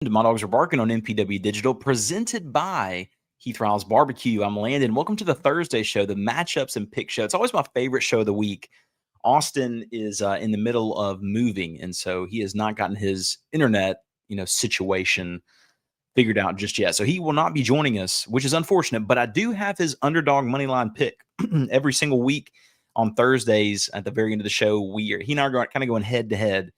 My Dogs Are Barking on MPW Digital, presented by Heath Riles Barbecue. I'm Landon. Welcome to the Thursday show, the matchups and pick show. It's always my favorite show of the week. Austin is in the middle of moving, and so he has not gotten his internet, situation figured out just yet. So he will not be joining us, which is unfortunate. But I do have his underdog moneyline pick every single week on Thursdays at the very end of the show. He and I are kind of going head to head.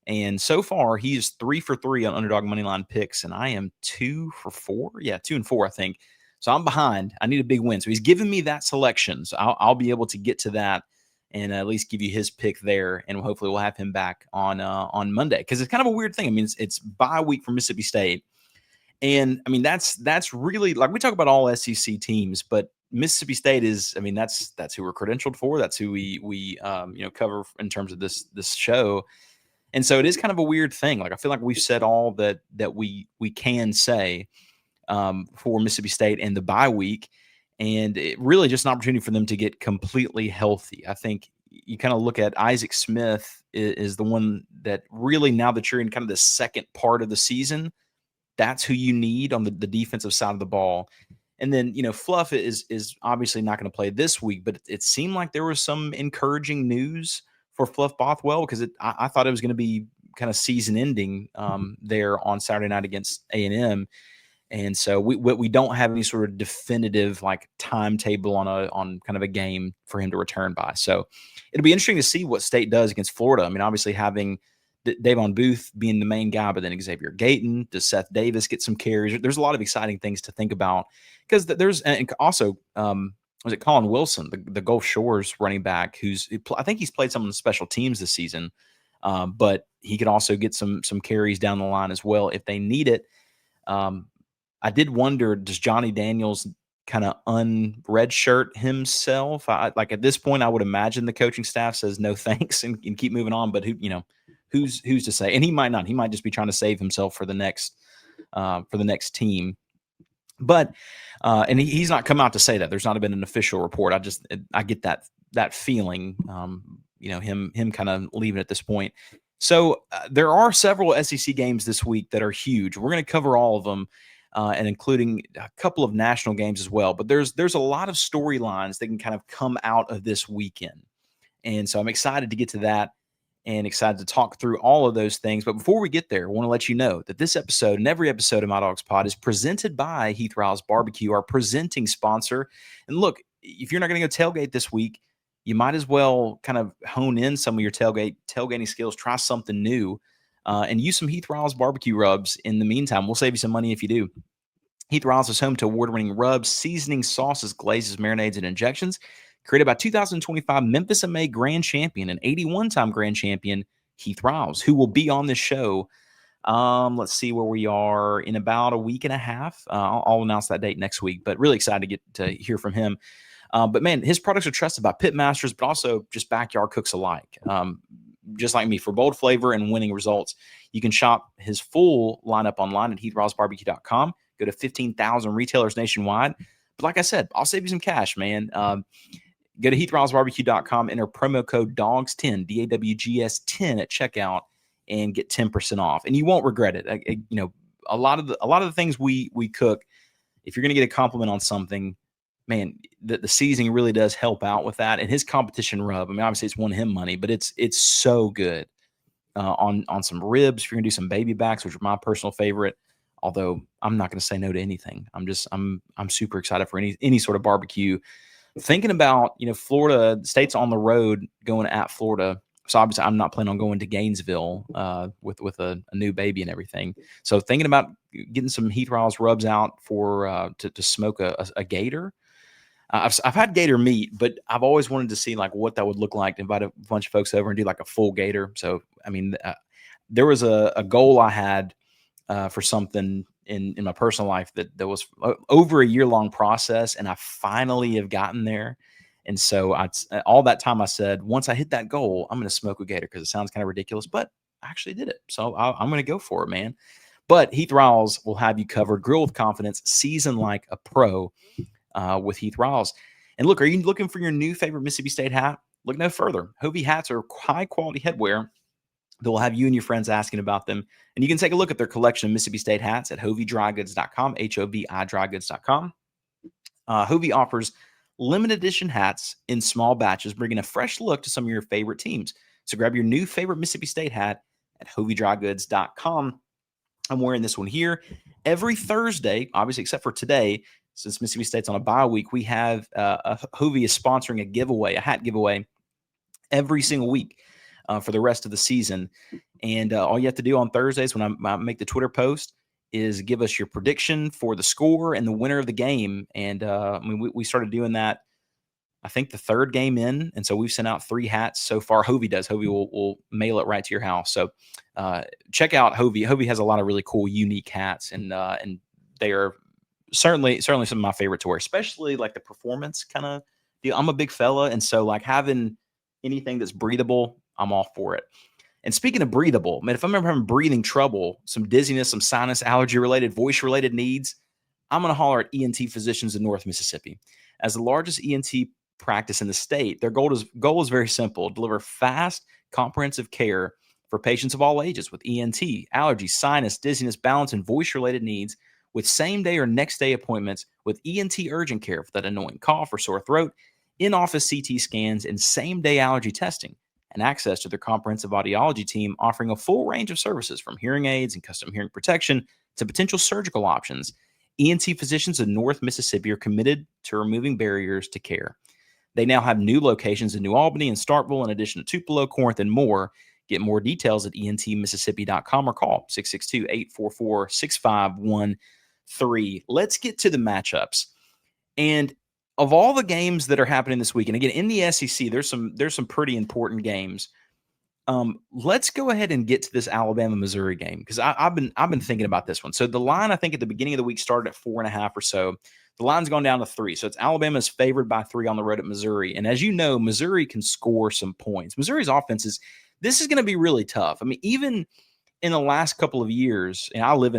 And so far, he is 3 for 3 on underdog moneyline picks, and I am 2 for 4. Yeah, 2 and 4, I think. So I'm behind. I need a big win. So he's given me that selection. So I'll be able to get to that and at least give you his pick there. And hopefully we'll have him back on Monday, because it's kind of a weird thing. I mean, it's bye week for Mississippi State. And I mean, that's really, like, we talk about all SEC teams, but Mississippi State is, I mean, that's who we're credentialed for. That's who we cover in terms of this show. And so it is kind of a weird thing. Like, I feel like we've said all that we can say for Mississippi State and the bye week, and it really just an opportunity for them to get completely healthy. I think you kind of look at Isaac Smith is the one that really, now that you're in kind of the second part of the season, that's who you need on the defensive side of the ball. And then, Fluff is obviously not going to play this week, but it seemed like there was some encouraging news for Fluff Bothwell, because I thought it was going to be kind of season ending there on Saturday night against A&M. And so we don't have any sort of definitive like timetable on kind of a game for him to return by. So it'll be interesting to see what State does against Florida. I mean, obviously having Davon Booth being the main guy, but then Xavier Gayton, does Seth Davis get some carries? There's a lot of exciting things to think about, because there's, and also, was it Colin Wilson, the Gulf Shores running back, I think he's played some of the special teams this season, but he could also get some carries down the line as well if they need it. I did wonder, does Johnny Daniels kind of unredshirt himself? Like, at this point, I would imagine the coaching staff says no thanks and keep moving on. But who's to say? And he might not. He might just be trying to save himself for the next team. But and he's not come out to say that. There's not been an official report. I get that feeling. Him kind of leaving at this point. So there are several SEC games this week that are huge. We're going to cover all of them, and including a couple of national games as well. But there's a lot of storylines that can kind of come out of this weekend, and so I'm excited to get to that, and excited to talk through all of those things. But before we get there, I want to let you know that this episode and every episode of My Dogs Pod is presented by Heath Riles Barbecue, our presenting sponsor. And look, if you're not going to go tailgate this week, you might as well kind of hone in some of your tailgating skills, try something new, and use some Heath Riles barbecue rubs in the meantime. We'll save you some money if you do. Heath Riles is home to award-winning rubs, seasonings, sauces, glazes, marinades, and injections. Created by 2025 Memphis MA Grand Champion and 81-time Grand Champion Heath Riles, who will be on this show. Let's see where we are in about a week and a half. I'll announce that date next week, but really excited to get to hear from him. But man, his products are trusted by pit masters, but also just backyard cooks alike. Just like me, for bold flavor and winning results. You can shop his full lineup online at heathrilesbarbecue.com. Go to 15,000 retailers nationwide. But like I said, I'll save you some cash, man. Go to heathrilesbarbecue.com, enter promo code DAWGS10, DAWGS10 at checkout, and get 10% off. And you won't regret it. A lot of the things we cook, if you're going to get a compliment on something, man, the seasoning really does help out with that. And his competition rub, I mean, obviously it's won him money, but it's so good on some ribs. If you're gonna do some baby backs, which are my personal favorite, although I'm not going to say no to anything. I'm super excited for any sort of barbecue. Thinking about, Florida State's on the road going at Florida. So obviously I'm not planning on going to Gainesville with a new baby and everything. So thinking about getting some Heath Riles rubs out for to smoke a gator. I've had gator meat, but I've always wanted to see like what that would look like to invite a bunch of folks over and do like a full gator. So, I mean, there was a goal I had for something in my personal life that was over a year-long process, and I finally have gotten there. And so all that time I said, once I hit that goal, I'm going to smoke a gator, because it sounds kind of ridiculous, but I actually did it. So I'm going to go for it, man. But Heath Riles will have you covered. Grill with confidence, season like a pro with Heath Riles. And look, are you looking for your new favorite Mississippi State hat? Look no further. Hovey hats are high-quality headwear They'll have you and your friends asking about them. And you can take a look at their collection of Mississippi State hats at hoviedrygoods.com, Hovi drygoods.com. Hovi offers limited edition hats in small batches, bringing a fresh look to some of your favorite teams. So grab your new favorite Mississippi State hat at hoviedrygoods.com. I'm wearing this one here. Every Thursday, obviously, except for today, since Mississippi State's on a bye week, we have Hovi is sponsoring a giveaway, a hat giveaway, every single week for the rest of the season. And all you have to do on Thursdays when I make the Twitter post is give us your prediction for the score and the winner of the game. And I mean, we started doing that, I think, the third game in. And so we've sent out 3 hats so far. Hovi does. Hovi will mail it right to your house. So check out Hovi. Hovi has a lot of really cool, unique hats, and they are certainly some of my favorite to wear, especially like the performance kind of deal. I'm a big fella, and so like having anything that's breathable, I'm all for it. And speaking of breathable, man, if I'm ever having breathing trouble, some dizziness, some sinus allergy related, voice related needs, I'm going to holler at ENT Physicians in North Mississippi. As the largest ENT practice in the state, their goal is very simple: deliver fast, comprehensive care for patients of all ages with ENT, allergies, sinus, dizziness, balance, and voice related needs, with same day or next day appointments with ENT urgent care for that annoying cough or sore throat, in-office CT scans, and same day allergy testing, and access to their comprehensive audiology team offering a full range of services from hearing aids and custom hearing protection to potential surgical options. ENT Physicians in North Mississippi are committed to removing barriers to care. They now have new locations in New Albany and Starkville, in addition to Tupelo, Corinth, and more. Get more details at entmississippi.com or call 662-844-6513. Let's get to the matchups. And of all the games that are happening this week, and again, in the SEC, there's some pretty important games. Let's go ahead and get to this Alabama-Missouri game, because I've been thinking about this one. So the line, I think, at the beginning of the week started at 4.5 or so. The line's gone down to 3. So it's Alabama's favored by 3 on the road at Missouri. And as you know, Missouri can score some points. Missouri's offense this is going to be really tough. I mean, even in the last couple of years, and I live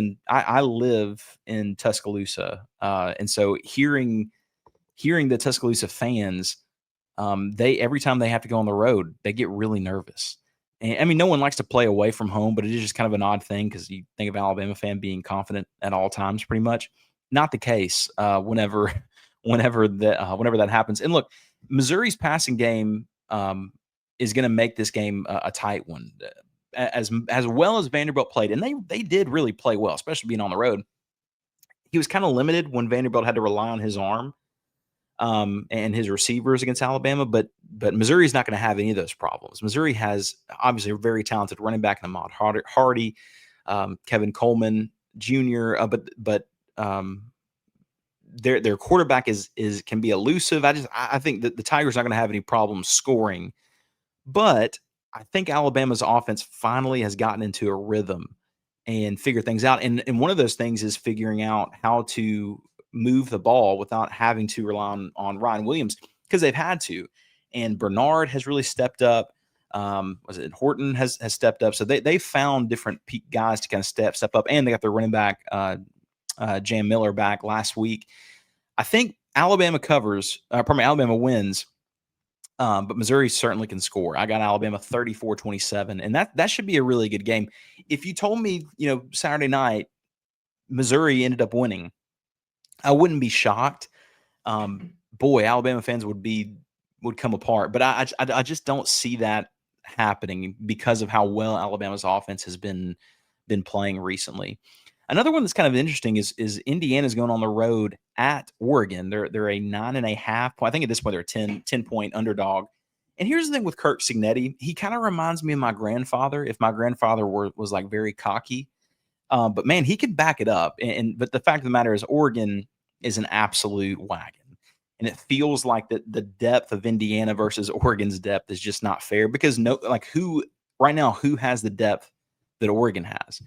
in Tuscaloosa, and so hearing the Tuscaloosa fans, they every time they have to go on the road, they get really nervous. And I mean, no one likes to play away from home, but it is just kind of an odd thing because you think of Alabama fan being confident at all times, pretty much. Not the case whenever that happens. And look, Missouri's passing game is going to make this game a tight one. As well as Vanderbilt played, and they did really play well, especially being on the road. He was kind of limited when Vanderbilt had to rely on his arm and his receivers against Alabama, but Missouri's not going to have any of those problems. Missouri has obviously a very talented running back in Ahmad Hardy, Kevin Coleman Jr., but their quarterback can be elusive. I think that the Tigers are not going to have any problems scoring, but I think Alabama's offense finally has gotten into a rhythm and figure things out. And one of those things is figuring out how to move the ball without having to rely on Ryan Williams, because they've had to. And Bernard has really stepped up. Horton has stepped up. So they found different guys to kind of step up. And they got their running back, Jam Miller, back last week. I think Alabama wins. But Missouri certainly can score. I got Alabama 34-27, and that should be a really good game. If you told me, Saturday night, Missouri ended up winning, I wouldn't be shocked. Boy, Alabama fans would come apart. But I just don't see that happening because of how well Alabama's offense has been playing recently. Another one that's kind of interesting is Indiana's going on the road at Oregon. They're a 9.5 point. I think at this point they're a 10-point underdog. And here's the thing with Kirk Cignetti. He kind of reminds me of my grandfather. If my grandfather was like very cocky, but man, he could back it up. But the fact of the matter is, Oregon is an absolute wagon, and it feels like that the depth of Indiana versus Oregon's depth is just not fair, because who has the depth that Oregon has?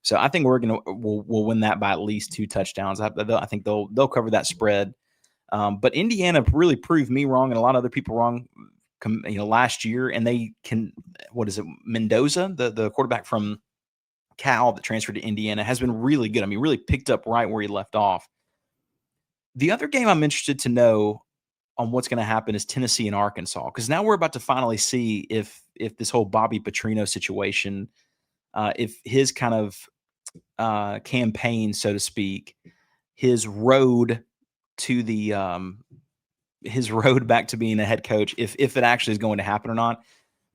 So I think Oregon will win that by at least 2 touchdowns. I think they'll cover that spread. But Indiana really proved me wrong and a lot of other people wrong, last year. And they can, Mendoza, the quarterback from Cal that transferred to Indiana, has been really good. I mean, really picked up right where he left off. The other game I'm interested to know on what's going to happen is Tennessee and Arkansas, because now we're about to finally see if this whole Bobby Petrino situation, if his kind of campaign, so to speak, his road to the his road back to being a head coach, if it actually is going to happen or not.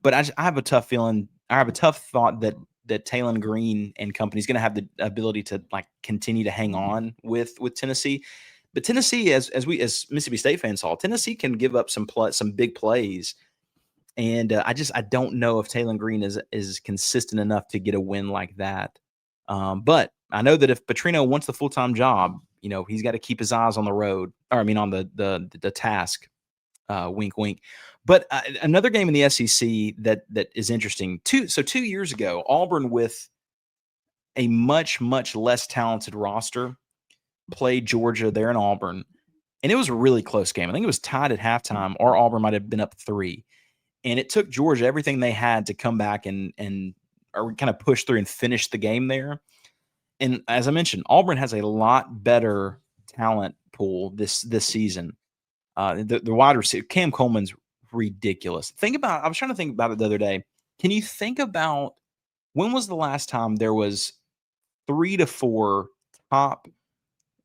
But I have a tough feeling. I have a tough thought that Talon Green and company is going to have the ability to like continue to hang on with Tennessee. But Tennessee, as Mississippi State fans saw, Tennessee can give up some big plays, and I don't know if Talon Green is consistent enough to get a win like that. But I know that if Petrino wants the full-time job, he's got to keep his eyes on the road, or I mean on the task. Wink, wink. But another game in the SEC that is interesting. 2 years ago, Auburn, with a much less talented roster, played Georgia there in Auburn, and it was a really close game. I think it was tied at halftime, or Auburn might have been up 3. And it took Georgia everything they had to come back and or kind of push through and finish the game there. And as I mentioned, Auburn has a lot better talent pool this season. The wide receiver, Cam Coleman's ridiculous. I was trying to think about it the other day. Can you think about when was the last time there was 3 to 4 top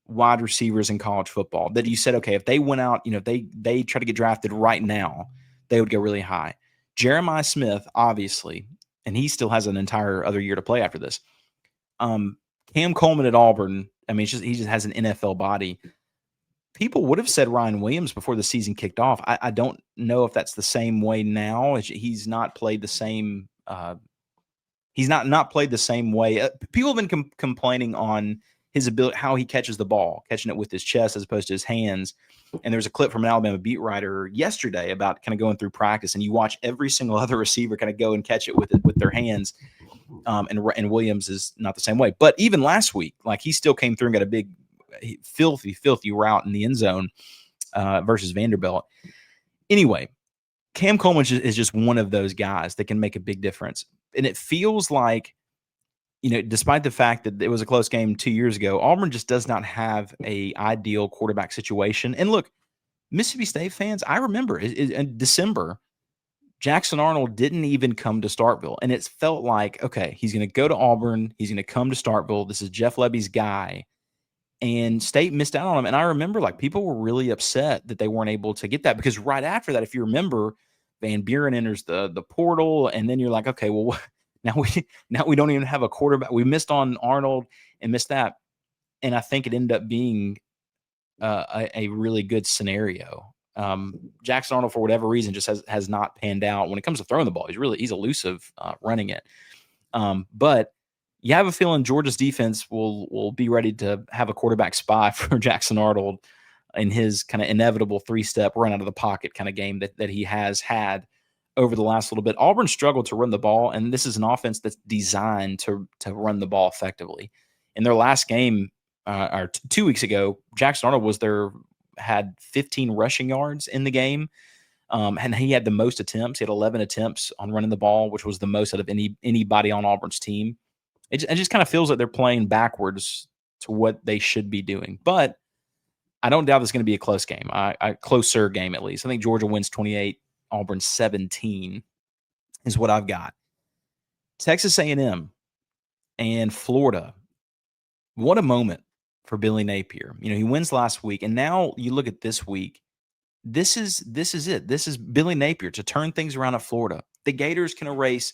wide receivers in college football that you said, okay, if they went out, they try to get drafted right now, they would go really high? Jeremiah Smith, obviously, and he still has an entire other year to play after this. Cam Coleman at Auburn, I mean, he just has an NFL body. People would have said Ryan Williams before the season kicked off. I don't know if that's the same way now. He's not played the same. He's not played the same way. People have been complaining on his ability, how he catches the ball, catching it with his chest as opposed to his hands. And there's a clip from an Alabama beat writer yesterday about kind of going through practice, and you watch every single other receiver kind of go and catch it with their hands. And Williams is not the same way. But even last week, like, he still came through and got a big, filthy route in the end zone versus Vanderbilt. Anyway, Cam Coleman is just one of those guys that can make a big difference. And it feels like, despite the fact that it was a close game 2 years ago, Auburn just does not have a ideal quarterback situation. And look, Mississippi State fans, I remember in December, Jackson Arnold didn't even come to Starkville. And it felt like, okay, he's going to go to Auburn. He's going to come to Starkville. This is Jeff Lebby's guy. And State missed out on him. And I remember, like, people were really upset that they weren't able to get that, because right after that, if you remember, Van Buren enters the portal, and then you're like, okay, well, now we don't even have a quarterback. We missed on Arnold and missed that. And I think it ended up being a really good scenario. Jackson Arnold, for whatever reason, just has not panned out when it comes to throwing the ball. He's elusive running it. But you have a feeling Georgia's defense will be ready to have a quarterback spy for Jackson Arnold in his kind of inevitable 3-step run out of the pocket kind of game that he has had over the last little bit. Auburn struggled to run the ball, and this is an offense that's designed to run the ball effectively. In their last game, or 2 weeks ago, Jackson Arnold had 15 rushing yards in the game. And he had the most attempts. He had 11 attempts on running the ball, which was the most out of anybody on Auburn's team. It just kind of feels like they're playing backwards to what they should be doing. But I don't doubt it's going to be a close game, a closer game at least. I think Georgia wins 28, Auburn 17 is what I've got. Texas A&M and Florida. What a moment for Billy Napier. He wins last week, and now you look at this week. This is it. This is Billy Napier to turn things around at Florida. The Gators can erase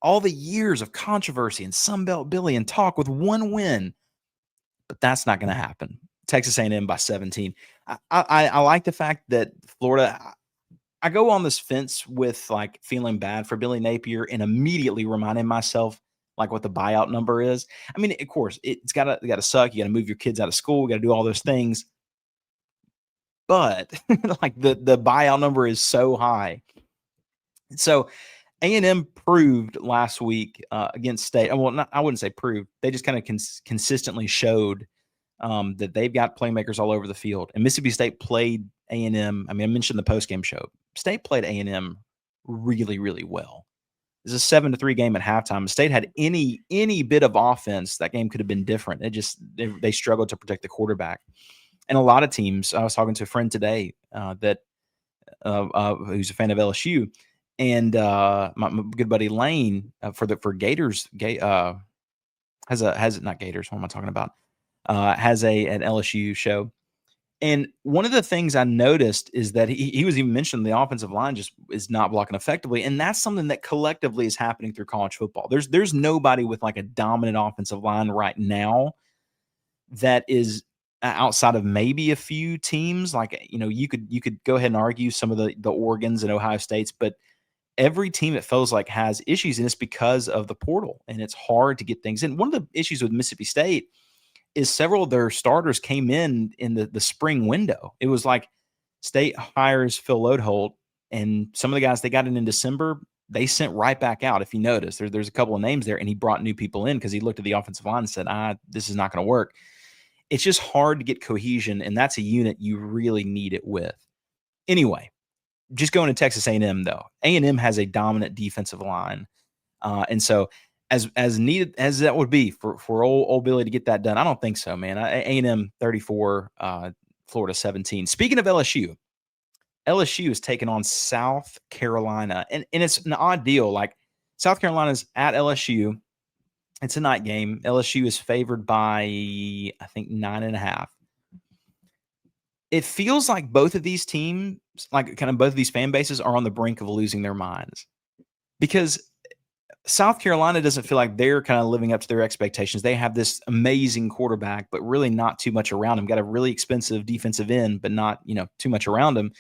all the years of controversy and Sunbelt Billy and talk with one win, but that's not going to happen. Texas A&M by 17. I like the fact that Florida. I go on this fence with, like, feeling bad for Billy Napier and immediately reminding myself, like, what the buyout number is. I mean, of course, it's got to suck. You got to move your kids out of school. You got to do all those things. But like the buyout number is so high. So A&M proved last week against State. Well, I wouldn't say proved. They just kind of consistently showed that they've got playmakers all over the field. And Mississippi State played A&M. I mean, I mentioned the postgame show. State played A&M really, really well. It was a 7-3 game at halftime. State had any bit of offense, that game could have been different. They struggled to protect the quarterback. And a lot of teams, I was talking to a friend today that who's a fan of LSU, and my good buddy Lane for Gators, has not Gators. What am I talking about? Has an LSU show. And one of the things I noticed is that he was even mentioning the offensive line just is not blocking effectively, and that's something that collectively is happening through college football. There's nobody with like a dominant offensive line right now that is outside of maybe a few teams. Like you could go ahead and argue some of the Oregons and Ohio States, but every team it feels like has issues, and it's because of the portal, and it's hard to get things in. One of the issues with Mississippi State is several of their starters came in the spring window. It was like State hires Phil Loadholt, and some of the guys they got in December, they sent right back out. If you notice, there's a couple of names there, and he brought new people in because he looked at the offensive line and said, this is not going to work. It's just hard to get cohesion, and that's a unit you really need it with. Anyway, just going to Texas A&M, though. A&M has a dominant defensive line. And so as needed as that would be for old Billy to get that done, I don't think so, man. A&M 34, Florida 17. Speaking of LSU is taking on South Carolina, and it's an odd deal. Like South Carolina's at LSU. It's a night game. LSU is favored by, I think, 9.5. It feels like both of these teams, like kind of both of these fan bases, are on the brink of losing their minds because South Carolina doesn't feel like they're kind of living up to their expectations. They have this amazing quarterback, but really not too much around him. Got a really expensive defensive end, but not, too much around him.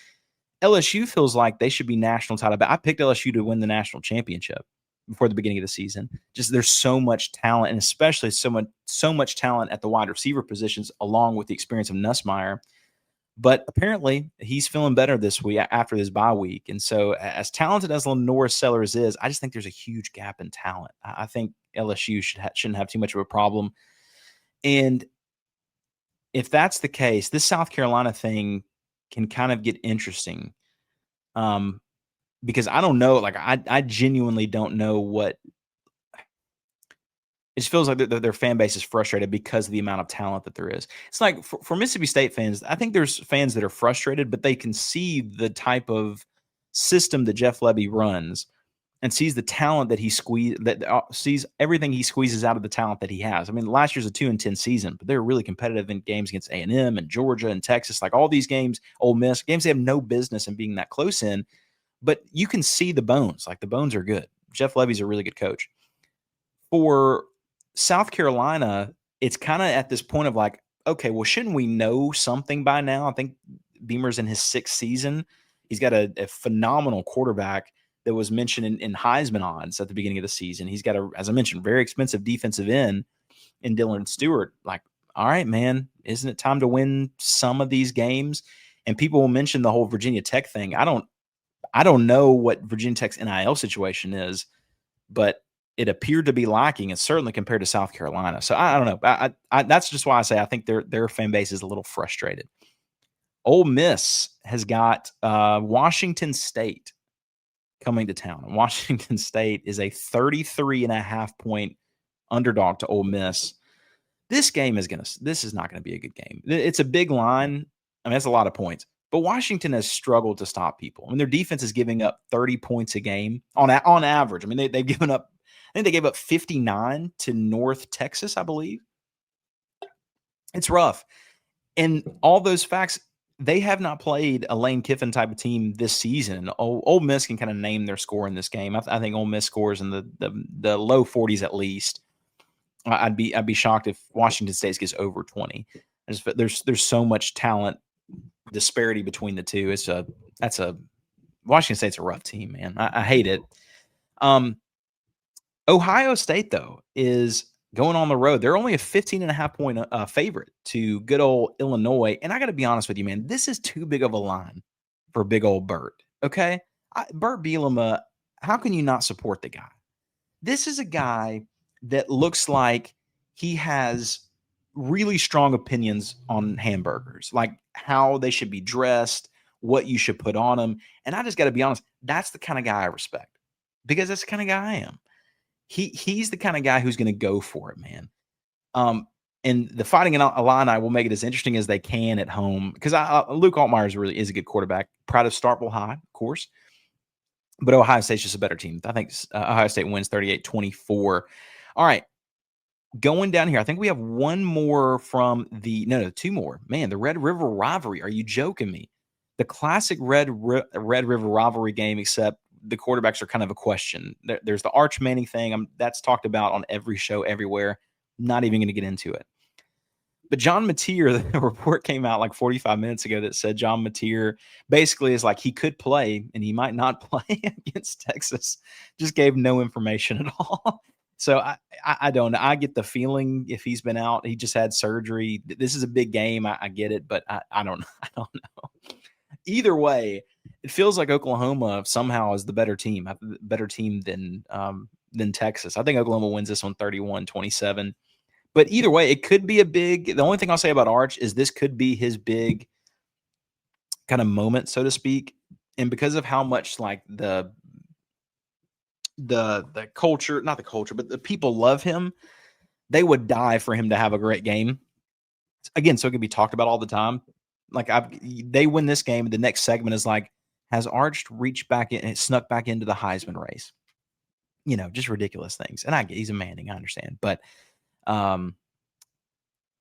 LSU feels like they should be national title. But I picked LSU to win the national championship before the beginning of the season. Just there's so much talent, and especially so much talent at the wide receiver positions, along with the experience of Nussmeier. But apparently, he's feeling better this week after this bye week. And so, as talented as Lenore Sellers is, I just think there's a huge gap in talent. I think LSU shouldn't have too much of a problem. And if that's the case, this South Carolina thing can kind of get interesting. Because I don't know, like I genuinely don't know what it just feels like their fan base is frustrated because of the amount of talent that there is. It's like for Mississippi State fans, I think there's fans that are frustrated, but they can see the type of system that Jeff Lebby runs and sees the talent that sees everything he squeezes out of the talent that he has. I mean, last year's a 2-10 season, but they're really competitive in games against A&M and Georgia and Texas, like all these games, Ole Miss, games they have no business in being that close in, but you can see the bones. Like the bones are good. Jeff Levy's a really good coach. For South Carolina, it's kind of at this point of like, okay, well, shouldn't we know something by now? I think Beamer's in his 6th season. He's got a phenomenal quarterback that was mentioned in Heisman odds at the beginning of the season. He's got as I mentioned, very expensive defensive end in Dylan Stewart. Like, all right, man, isn't it time to win some of these games? And people will mention the whole Virginia Tech thing. I don't know what Virginia Tech's NIL situation is, but it appeared to be lacking, and certainly compared to South Carolina. So I don't know. I that's just why I say I think their fan base is a little frustrated. Ole Miss has got Washington State coming to town. Washington State is a 33.5 point underdog to Ole Miss. This is not going to be a good game. It's a big line. I mean, that's a lot of points. But Washington has struggled to stop people. I mean, their defense is giving up 30 points a game on average. I mean, they've given up, I think they gave up 59 to North Texas, I believe. It's rough. And all those facts, they have not played a Lane Kiffin type of team this season. Ole Miss can kind of name their score in this game. I think Ole Miss scores in the low 40s at least. I'd be shocked if Washington State gets over 20. There's so much talent disparity between the two. Washington State's a rough team, man. I hate it. Ohio State though is going on the road. They're only a 15.5 point favorite to good old Illinois. And I got to be honest with you, man, this is too big of a line for big old Burt. Okay, Burt Bielema, how can you not support the guy? This is a guy that looks like he has really strong opinions on hamburgers, like how they should be dressed, what you should put on them. And I just got to be honest, that's the kind of guy I respect because that's the kind of guy I am. He's the kind of guy who's going to go for it, man. And the Fighting Illini will make it as interesting as they can at home because Luke Altmaier really is a good quarterback. Proud of Starkville High, of course. But Ohio State's just a better team. I think Ohio State wins 38-24. All right. Going down here, I think we have one more from two more. Man, the Red River rivalry. Are you joking me? The classic Red River rivalry game, except the quarterbacks are kind of a question. There's the Arch Manning thing. That's talked about on every show everywhere. Not even going to get into it. But John Mateer, the report came out like 45 minutes ago that said John Mateer basically is like he could play and he might not play against Texas. Just gave no information at all. So I don't know. I get the feeling if he's been out, he just had surgery. This is a big game. I get it, but I don't know. Either way, it feels like Oklahoma somehow is the better team than Texas. I think Oklahoma wins this one 31-27. But either way, it could be the only thing I'll say about Arch is this could be his big kind of moment, so to speak. And because of how much like the culture, not the culture, but the people love him, they would die for him to have a great game. Again, so it could be talked about all the time. Like they win this game, the next segment is like, has Arch reached back in and snuck back into the Heisman race? Just ridiculous things. And he's a Manning, I understand. But yeah,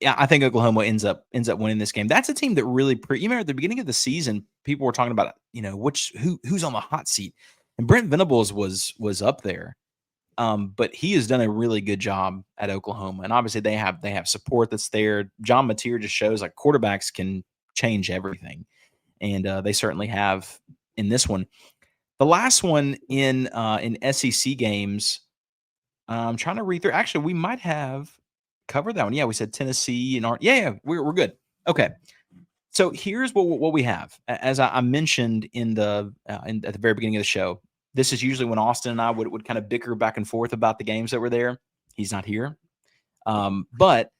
I think Oklahoma ends up winning this game. That's a team that really you remember at the beginning of the season, people were talking about, who's on the hot seat. And Brent Venables was up there. But he has done a really good job at Oklahoma. And obviously they have support that's there. John Mateer just shows like quarterbacks can change everything. And they certainly have in this one. The last one in SEC games, I'm trying to read through. Actually, we might have covered that one. Yeah, we said Tennessee and we're good. Okay. So here's what we have. As I mentioned at the very beginning of the show, this is usually when Austin and I would kind of bicker back and forth about the games that were there. He's not here. But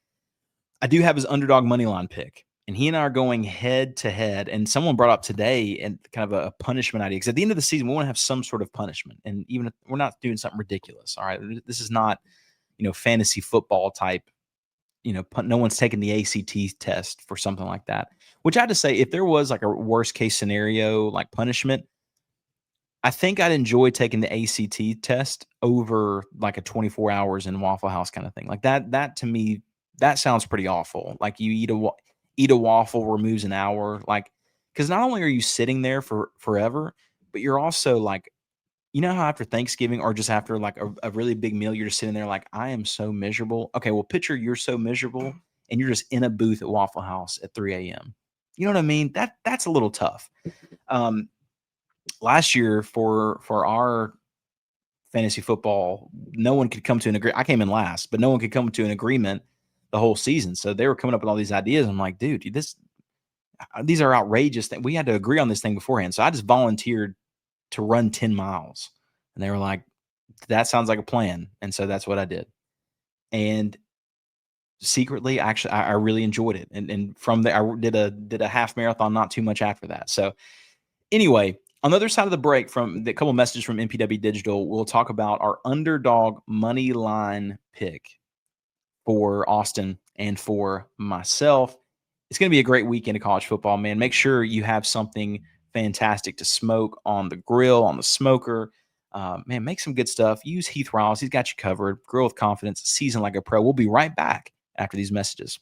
I do have his underdog money line pick. And he and I are going head to head. And someone brought up today and kind of a punishment idea. Because at the end of the season, we want to have some sort of punishment. And even if we're not doing something ridiculous. All right. This is not, fantasy football type. No one's taking the ACT test for something like that. Which I had to say, if there was like a worst case scenario, like punishment, I think I'd enjoy taking the ACT test over like a 24 hours in Waffle House kind of thing. Like that to me, that sounds pretty awful. Like you eat a waffle removes an hour. Like, because not only are you sitting there for forever, but you're also like, how after Thanksgiving or just after like a really big meal, you're just sitting there like, I am so miserable. Okay, well, picture you're so miserable and you're just in a booth at Waffle House at 3 a.m. You know what I mean? That's a little tough. Last year for our fantasy football, no one could come to an agreement. I came in last, but no one could come to an agreement the whole season. So they were coming up with all these ideas. I'm like, dude, these are outrageous things. We had to agree on this thing beforehand. So I just volunteered to run 10 miles. And they were like, that sounds like a plan. And so that's what I did. And secretly, actually, I really enjoyed it. And from there, I did a half marathon not too much after that. So anyway, on the other side of the break, from the couple messages from MPW Digital, we'll talk about our underdog money line pick for Austin and for myself. It's going to be a great weekend of college football, man. Make sure you have something fantastic to smoke on the grill, on the smoker. Man, make some good stuff. Use Heath Riles. He's got you covered. Grill with confidence. Season like a pro. We'll be right back after these messages.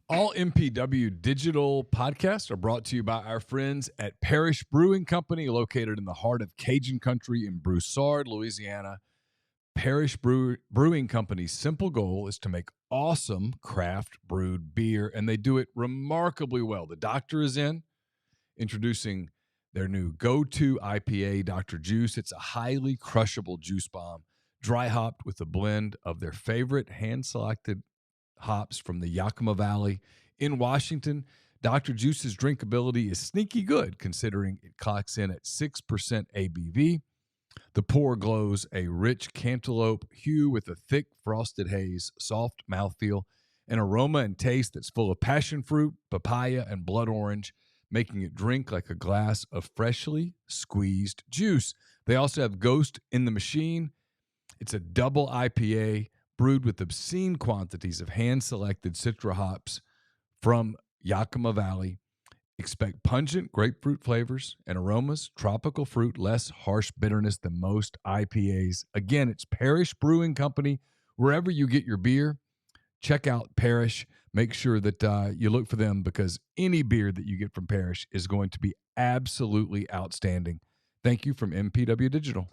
All MPW digital podcasts are brought to you by our friends at Parish Brewing Company, located in the heart of Cajun country in Broussard, Louisiana. Parish Brewing Company's simple goal is to make awesome craft brewed beer, and they do it remarkably well. The doctor is introducing their new go-to IPA, Dr. Juice. It's a highly crushable juice bomb, dry hopped with a blend of their favorite hand-selected hops from the Yakima Valley in Washington. Dr. Juice's drinkability is sneaky good, considering it clocks in at 6% ABV. The pour glows a rich cantaloupe hue with a thick frosted haze, soft mouthfeel, an aroma and taste that's full of passion fruit, papaya, and blood orange, making it drink like a glass of freshly squeezed juice. They also have Ghost in the Machine. It's a double IPA brewed with obscene quantities of hand-selected Citra hops from Yakima Valley. Expect pungent grapefruit flavors and aromas, tropical fruit, less harsh bitterness than most IPAs. Again, it's Parish Brewing Company. Wherever you get your beer, check out Parish. Make sure that you look for them, because any beer that you get from Parish is going to be absolutely outstanding. Thank you from MPW Digital.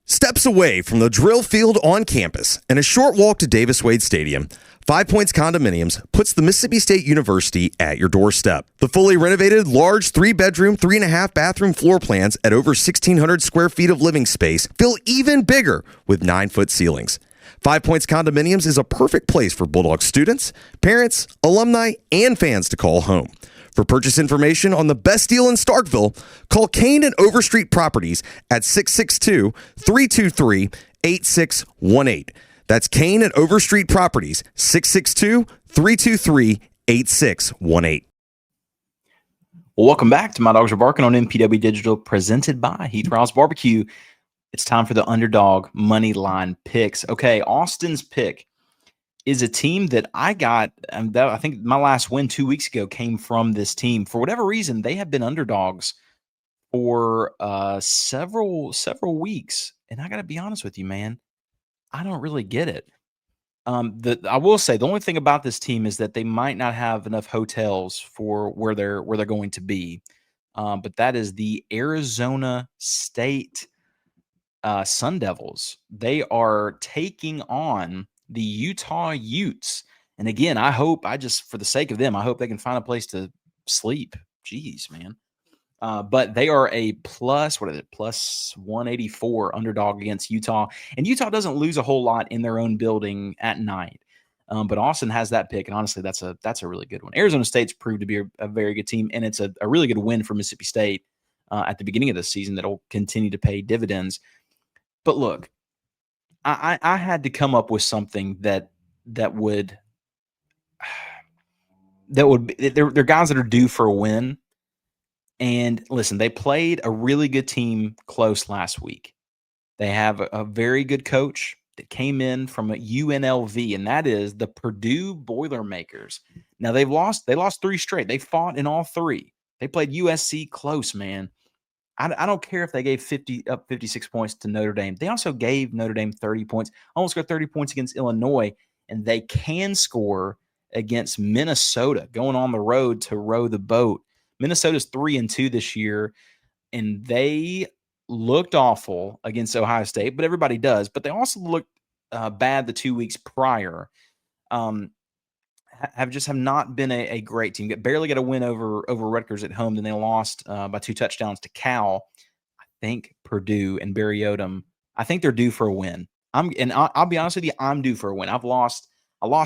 Steps away from the drill field on campus and a short walk to Davis Wade Stadium, 5 Points Condominiums puts the Mississippi State University at your doorstep. The fully renovated, large 3-bedroom, 3.5-bathroom floor plans at over 1,600 square feet of living space feel even bigger with 9-foot ceilings. 5 Points Condominiums is a perfect place for Bulldog students, parents, alumni, and fans to call home. For purchase information on the best deal in Starkville, call Kane and Overstreet Properties at 662-323-8618. That's Kane and Overstreet Properties, 662-323-8618. Well, welcome back to My Dogs Are Barking on MPW Digital, presented by Heath Riles Barbecue. It's time for the underdog money line picks. Okay, Austin's pick is a team that I got. I think my last win 2 weeks ago came from this team. For whatever reason, they have been underdogs for several weeks, and I got to be honest with you, man, I don't really get it. I will say the only thing about this team is that they might not have enough hotels for where they're going to be. But that is the Arizona State Sun Devils. They are taking on the Utah Utes. And again, for the sake of them, I hope they can find a place to sleep. Jeez, man. But they are a plus 184 underdog against Utah. And Utah doesn't lose a whole lot in their own building at night. But Austin has that pick. And honestly, that's a really good one. Arizona State's proved to be a very good team. And it's a really good win for Mississippi State at the beginning of the season that'll continue to pay dividends. But look, I had to come up with something that would they're guys that are due for a win. And listen, they played a really good team close last week. They have a very good coach that came in from a UNLV, and that is the Purdue Boilermakers. Now they lost 3 straight. They fought in all 3. They played USC close, man. I don't care if they gave 56 points to Notre Dame. They also gave Notre Dame 30 points, almost got 30 points against Illinois, and they can score against Minnesota going on the road to row the boat. Minnesota's 3-2 this year, and they looked awful against Ohio State, but everybody does. But they also looked bad the 2 weeks prior. Have not been a great team. Barely got a win over Rutgers at home. Then they lost by 2 touchdowns to Cal. I think Purdue and Barry Odom, I think they're due for a win. I'll be honest with you, I'm due for a win. I lost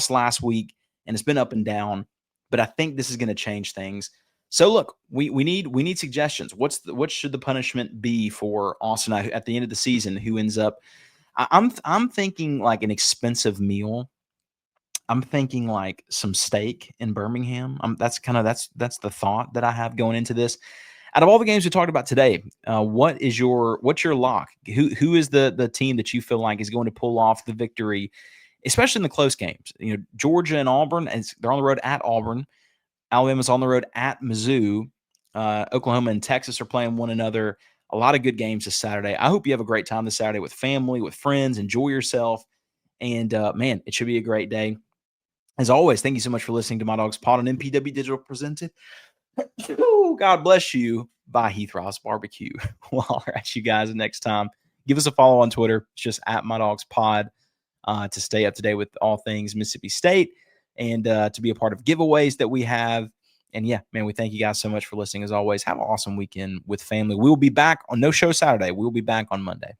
last week, and it's been up and down, but I think this is going to change things. So look, we need suggestions. What should the punishment be for Austin at the end of the season? Who ends up? I'm thinking like an expensive meal. I'm thinking like some steak in Birmingham. That's the thought that I have going into this. Out of all the games we talked about today, what's your lock? Who is the team that you feel like is going to pull off the victory, especially in the close games? You know, Georgia and Auburn, they're on the road at Auburn. Alabama's on the road at MSU. Oklahoma and Texas are playing one another. A lot of good games this Saturday. I hope you have a great time this Saturday with family, with friends. Enjoy yourself. And, man, it should be a great day. As always, thank you so much for listening to My Dogs Pod on MPW Digital, presented. God bless you by Heath Riles Barbecue. We'll holler at you guys next time. Give us a follow on Twitter. It's just at MyDawgsPod to stay up to date with all things Mississippi State and to be a part of giveaways that we have. And yeah, man, we thank you guys so much for listening. As always, have an awesome weekend with family. We'll be back on no show Saturday. We'll be back on Monday.